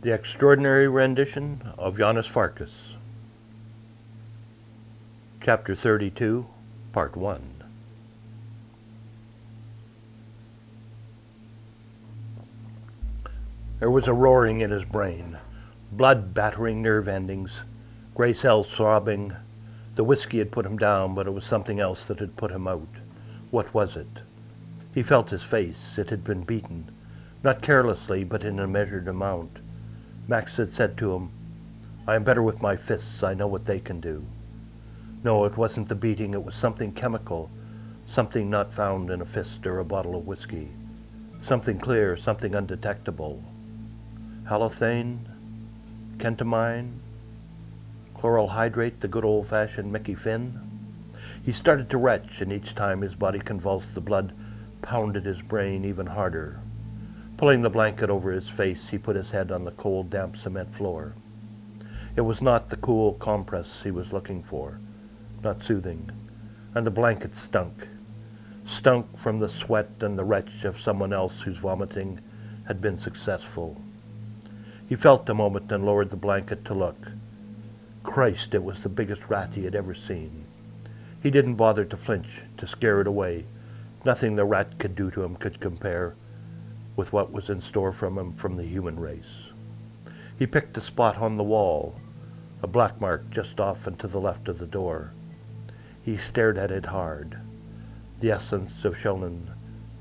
The Extraordinary Rendition of Janos Farkas. Chapter 32, Part 1. There was a roaring in his brain, blood battering nerve endings, gray cells throbbing. The whiskey had put him down, but it was something else that had put him out. What was it? He felt his face. It had been beaten, not carelessly, but in a measured amount. Max had said to him, "I am better with my fists. I know what they can do." No, it wasn't the beating. It was something chemical, something not found in a fist or a bottle of whiskey. Something clear, something undetectable. Halothane? Kentamine? Chloral hydrate, the good old-fashioned Mickey Finn? He started to retch, and each time his body convulsed, the blood pounded his brain even harder. Pulling the blanket over his face, he put his head on the cold, damp cement floor. It was not the cool compress he was looking for, not soothing, and the blanket stunk. Stunk from the sweat and the retch of someone else whose vomiting had been successful. He felt a moment and lowered the blanket to look. Christ, it was the biggest rat he had ever seen. He didn't bother to flinch, to scare it away. Nothing the rat could do to him could compare with what was in store from him from the human race. He picked a spot on the wall, a black mark just off and to the left of the door. He stared at it hard. The essence of Shonen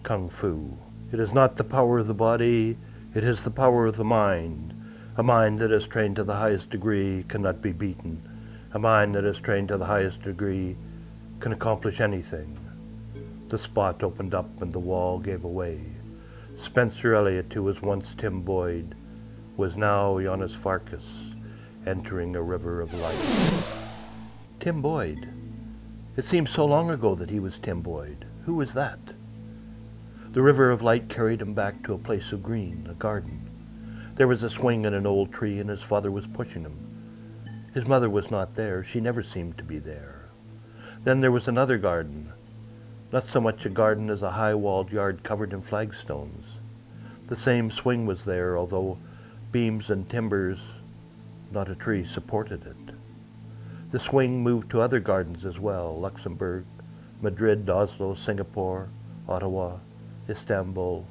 Kung Fu. It is not the power of the body, it is the power of the mind. A mind that is trained to the highest degree cannot be beaten. A mind that is trained to the highest degree can accomplish anything. The spot opened up and the wall gave away. Spencer Elliott, who was once Tim Boyd, was now Janos Farkas, entering a river of light. Tim Boyd. It seemed so long ago that he was Tim Boyd. Who was that? The river of light carried him back to a place of green, a garden. There was a swing in an old tree, and his father was pushing him. His mother was not there. She never seemed to be there. Then there was another garden. Not so much a garden as a high-walled yard covered in flagstones. The same swing was there, although beams and timbers, not a tree, supported it. The swing moved to other gardens as well: Luxembourg, Madrid, Oslo, Singapore, Ottawa, Istanbul,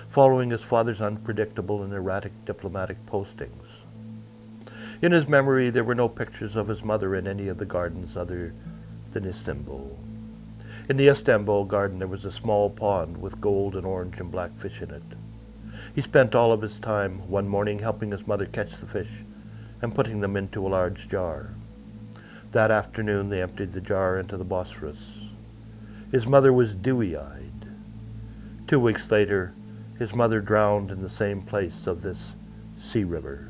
following his father's unpredictable and erratic diplomatic postings. In his memory, there were no pictures of his mother in any of the gardens other than Istanbul. In the Istanbul garden there was a small pond with gold and orange and black fish in it. He spent all of his time one morning helping his mother catch the fish and putting them into a large jar. That afternoon they emptied the jar into the Bosphorus. His mother was dewy-eyed. 2 weeks later, his mother drowned in the same place of this sea river,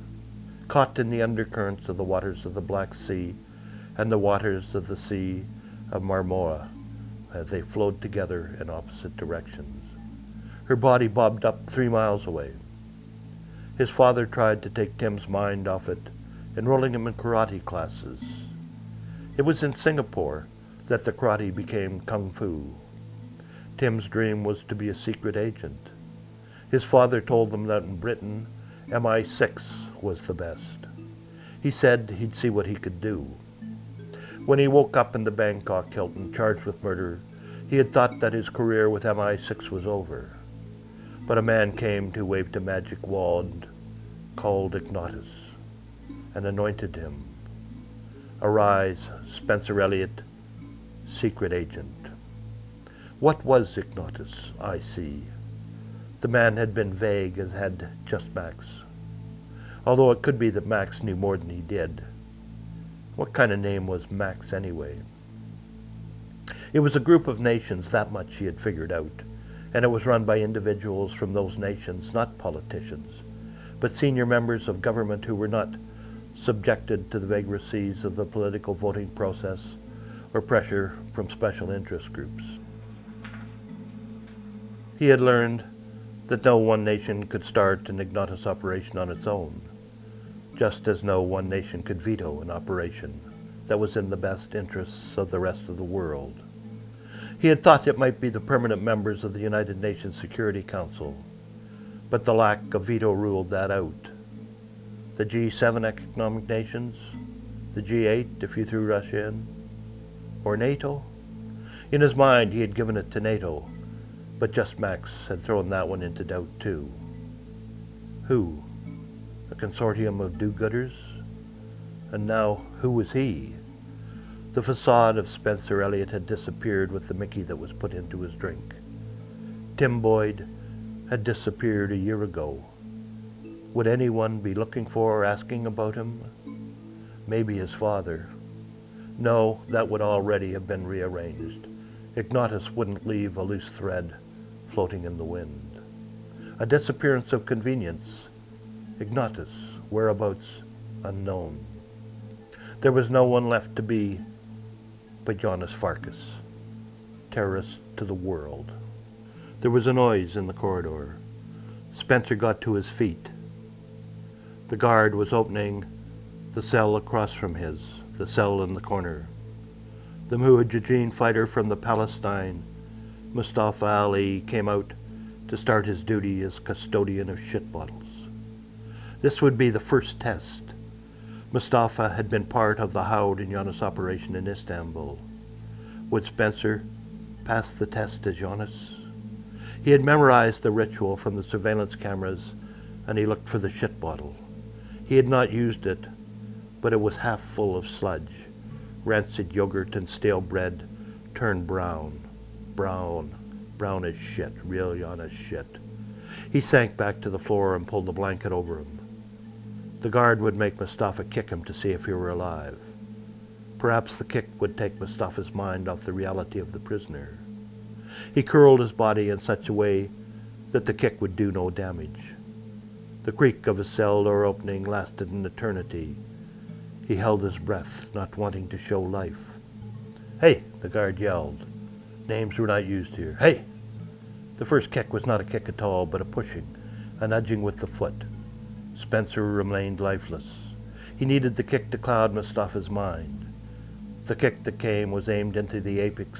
caught in the undercurrents of the waters of the Black Sea and the waters of the Sea of Marmora, as they flowed together in opposite directions. Her body bobbed up 3 miles away. His father tried to take Tim's mind off it, enrolling him in karate classes. It was in Singapore that the karate became kung fu. Tim's dream was to be a secret agent. His father told them that in Britain, MI6 was the best. He said he'd see what he could do. When he woke up in the Bangkok Hilton, charged with murder, he had thought that his career with MI6 was over. But a man came who waved a magic wand called Ignatus and anointed him. Arise, Spencer Elliott, secret agent. What was Ignatus? I see. The man had been vague, as had just Max. Although it could be that Max knew more than he did. What kind of name was Max anyway? It was a group of nations, that much he had figured out, and it was run by individuals from those nations, not politicians, but senior members of government who were not subjected to the vagaries of the political voting process or pressure from special interest groups. He had learned that no one nation could start an Ignatus operation on its own, just as no one nation could veto an operation that was in the best interests of the rest of the world. He had thought it might be the permanent members of the United Nations Security Council, but the lack of veto ruled that out. The G7 economic nations? The G8 if you threw Russia in? Or NATO? In his mind he had given it to NATO, but just Max had thrown that one into doubt too. Who? A consortium of do-gooders? And now, who was he? The facade of Spencer Elliott had disappeared with the Mickey that was put into his drink. Tim Boyd had disappeared a year ago. Would anyone be looking for or asking about him? Maybe his father. No, that would already have been rearranged. Ignatus wouldn't leave a loose thread floating in the wind. A disappearance of convenience. Ignatus, whereabouts unknown. There was no one left to be but Janos Farkas, terrorist to the world. There was a noise in the corridor. Spencer got to his feet. The guard was opening the cell across from his, the cell in the corner. The Mujahideen fighter from the Palestine, Mustafa Ali, came out to start his duty as custodian of shit bottles. This would be the first test. Mustafa had been part of the Howard and Janos operation in Istanbul. Would Spencer pass the test as Janos? He had memorized the ritual from the surveillance cameras, and he looked for the shit bottle. He had not used it, but it was half full of sludge. Rancid yogurt and stale bread turned brown. Brown as shit, real Janos shit. He sank back to the floor and pulled the blanket over him. The guard would make Mustafa kick him to see if he were alive. Perhaps the kick would take Mustafa's mind off the reality of the prisoner. He curled his body in such a way that the kick would do no damage. The creak of his cell door opening lasted an eternity. He held his breath, not wanting to show life. "Hey!" the guard yelled. Names were not used here. "Hey!" The first kick was not a kick at all, but a pushing, a nudging with the foot. Spencer remained lifeless. He needed the kick to cloud Mustafa's mind. The kick that came was aimed into the apex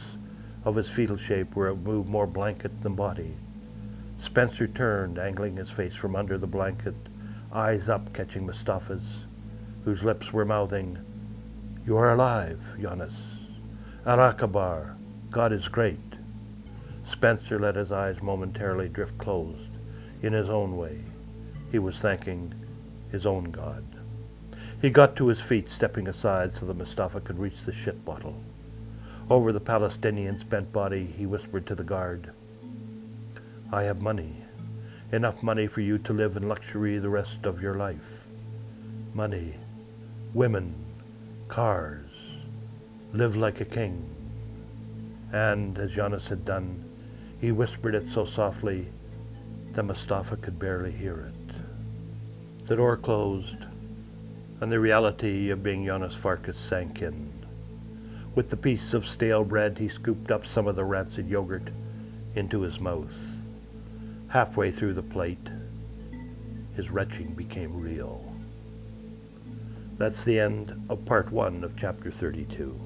of his fetal shape, where it moved more blanket than body. Spencer turned, angling his face from under the blanket, eyes up, catching Mustafa's, whose lips were mouthing, "You are alive, Janos. Al-Akbar, God is great." Spencer let his eyes momentarily drift closed. In his own way, he was thanking his own God. He got to his feet, stepping aside so that Mustafa could reach the shit bottle. Over the Palestinian's bent body, he whispered to the guard, "I have money. Enough money for you to live in luxury the rest of your life. Money, women, cars. Live like a king." And, as Janos had done, he whispered it so softly that Mustafa could barely hear it. The door closed, and the reality of being Janos Farkas sank in. With the piece of stale bread, he scooped up some of the rancid yogurt into his mouth. Halfway through the plate, his retching became real. That's the end of part 1 of chapter 32.